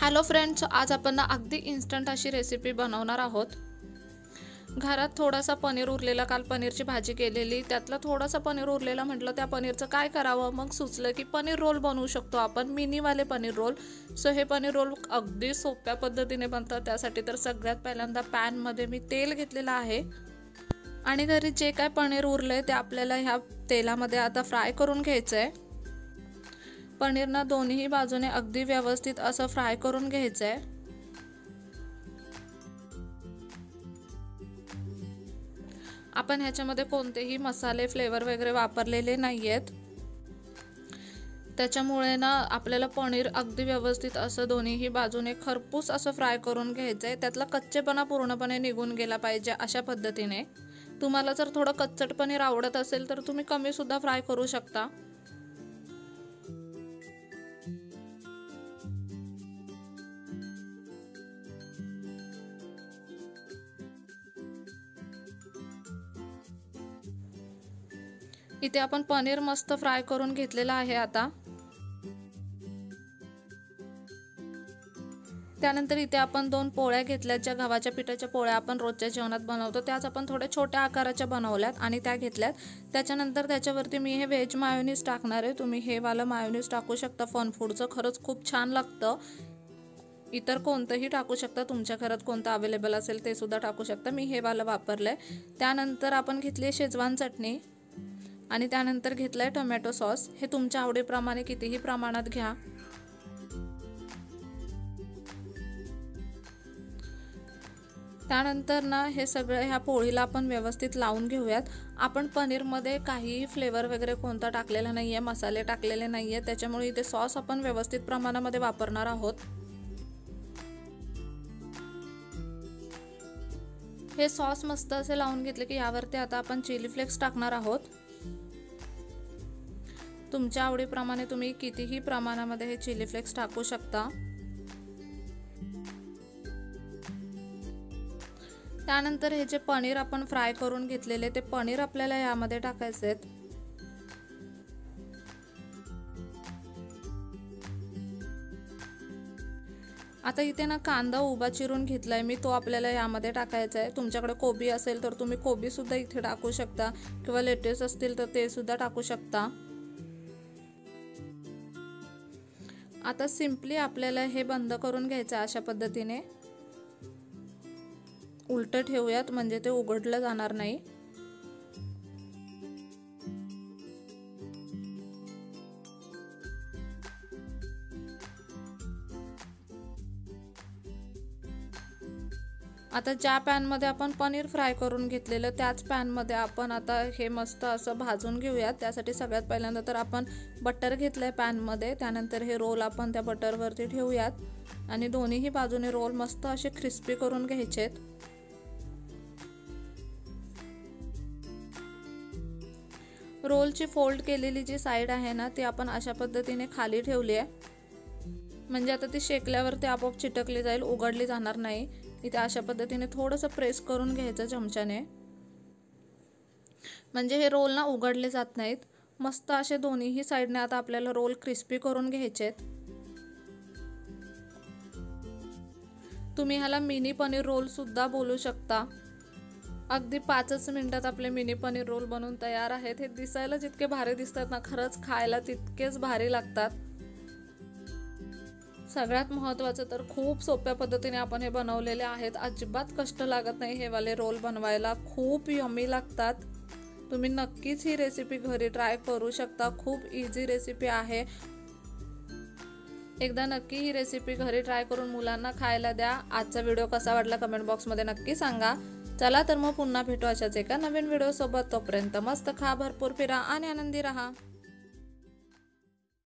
Hello friends, आज आपण ना अगदी इन्स्टंट अशी रेसिपी बनवणार आहोत। घरात थोडासा पनीर उरलेला, काल पनीरची भाजी केलेली, त्यातला थोडासा पनीर उरलेला, म्हटलं त्या पनीरचं काय करावं, मग सुचलं की पनीर रोल बनवू शकतो आपण, मिनीवाले पनीर रोल। सो हे पनीर रोल अगदी सोप्या पद्धतीने बनतात। त्यासाठी तर सगळ्यात पहिल्यांदा पॅनमध्ये मी तेल घेतलेलं आहे आणि घरी जे काय पनीर उरले ते आपल्याला ह्या तेलामध्ये आता फ्राय करून घ्यायचं आहे। पनीरना दोन्ही बाजूने अगदी व्यवस्थित असं फ्राय करून घ्यायचं आहे। आपण ह्याच्यामध्ये कोणतेही मसाले फ्लेवर वगैरे वापरलेले नाहीयेत, त्याच्यामुळे ना आपल्याला पनीर अगदी व्यवस्थित असं दोन्ही बाजूने खरपूस असं फ्राय करून घ्यायचं आहे। त्यातला कच्चेपणा पूर्णपणे निघून गेला पाहिजे अशा पद्धतीने। तुम्हाला जर थोडं कच्चट पनीर आवडत असेल तर तुम्ही कमी सुद्धा फ्राय करू शकता। इथे आपण पनीर मस्त फ्राय करून घेतलेला आहे। आता त्यानंतर इथे आपण 2 पोळ्या घेतल्या, ज्या गव्हाच्या पिठाच्या पोळ्या आपण रोजच्या जेवणात बनवतो त्याच आपण थोड्या छोट्या आकाराच्या बनवल्यात आणि त्या घेतल्यात। त्याच्यानंतर त्याच्यावरती मी हे व्हेज मायोनीज टाकणार आहे। तुम्ही हे वाला मायोनीज टाकू शकता, फन फूडचं, खरंच खूप छान लागतं। इतर कोणतंही टाकू शकता, तुमच्या घरात कोणतं अवेलेबल असेल ते सुद्धा टाकू शकता। मी हे वाला वापरलंय। त्यानंतर आपण घेतली शेजवान चटणी आणि त्यानंतर घेतलाय टोमॅटो सॉस। हे तुमच्या आवडीप्रमाणे कितीही प्रमाणात घ्या। त्यानंतर ना हे सगळं ह्या पोळीला आपण व्यवस्थित लावून घेऊयात। आपण पनीरमध्ये काहीही फ्लेवर वगैरे कोणता टाकलेला नाहीये, मसाले टाकलेले नाहीये, त्याच्यामुळे इथे सॉस आपण व्यवस्थित प्रमाणामध्ये वापरणार आहोत। हे सॉस मस्त असे लावून घेतले की यावरती आता आपण चिली फ्लेक्स टाकणार आहोत। तुमच्या आवडीप्रमाणे तुम्ही कितीही प्रमाणामध्ये हे चिली फ्लेक्स टाकू शकता। त्यानंतर हे जे पनीर आपण फ्राय करून घेतलेले ते पनीर आपल्याला यामध्ये टाकायचे आहेत। आता इथे ना कांदा उभा चिरून घेतलाय मी, तो आपल्याला यामध्ये टाकायचा आहे। तुमच्याकडे कोबी असेल तर तुम्ही कोबी सुद्धा इथे टाकू शकता किंवा लेटेस असतील तर ते सुद्धा टाकू शकता। आता सिंपली आपल्याला हे बंद करून घ्यायचं अशा पद्धतीने, उलट ठेवूयात म्हणजे ते उघडलं जाणार नाही। आता ज्या पॅन मध्ये आपण पनीर फ्राय करून घेतलेलं त्याच पॅन मध्ये आपण आता हे मस्त असं भाजून घेऊयात। त्यासाठी सगळ्यात पहिल्यांदा तर आपण बटर घेतलंय पॅन मध्ये, त्यानंतर हे रोल आपण त्या बटर वरती ठेवूयात आणि दोन्ही बाजूने रोल मस्त असे क्रिस्पी करून घ्यायचेत। रोलची फोल्ड केलेली जी साइड आहे ना ती आपण अशा पद्धतीने खाली ठेवली आहे, म्हणजे आता ती शेकल्यावर ते आपोआप चिटकली जाईल, उघडली जाणार नाही। इथे अशा पद्धतीने थोडंसं प्रेस करून घ्यायचं चमच्याने, म्हणजे हे रोल ना उघडले जात नाहीत। मस्त असे दोन्ही साइडने आता आपल्याला रोल क्रिस्पी करून घ्यायचेत। तुम्ही ह्याला मिनी पनीर रोल सुद्धा बोलू शकता। अगदी 5च मिनिटात आपले मिनी पनीर रोल बनवून तयार आहेत। हे दिसायला जितके भारी दिसतात ना, खरंच खायला तितकेच भारी लागतात। सगळ्यात महत्त्वाचं तर खूप सोप्या पद्धतीने आपण हे बनवलेले आहेत, अजिबात कष्ट लागत नाही हे वाले रोल बनवायला, खूप यम्मी लागतात। तुम्ही नक्कीच ही रेसिपी घरी ट्राय करू शकता, खूप इझी रेसिपी आहे। एकदा नक्की ही रेसिपी घरी ट्राय करून मुलांना खायला द्या। आजचा व्हिडिओ कसा वाटला कमेंट बॉक्समध्ये नक्की सांगा। चला तर मग पुन्हा भेटू अशाच एका नवीन व्हिडिओ सोबत। तोपर्यंत मस्त खा, भरपूर फिरा आणि आनंदी रहा।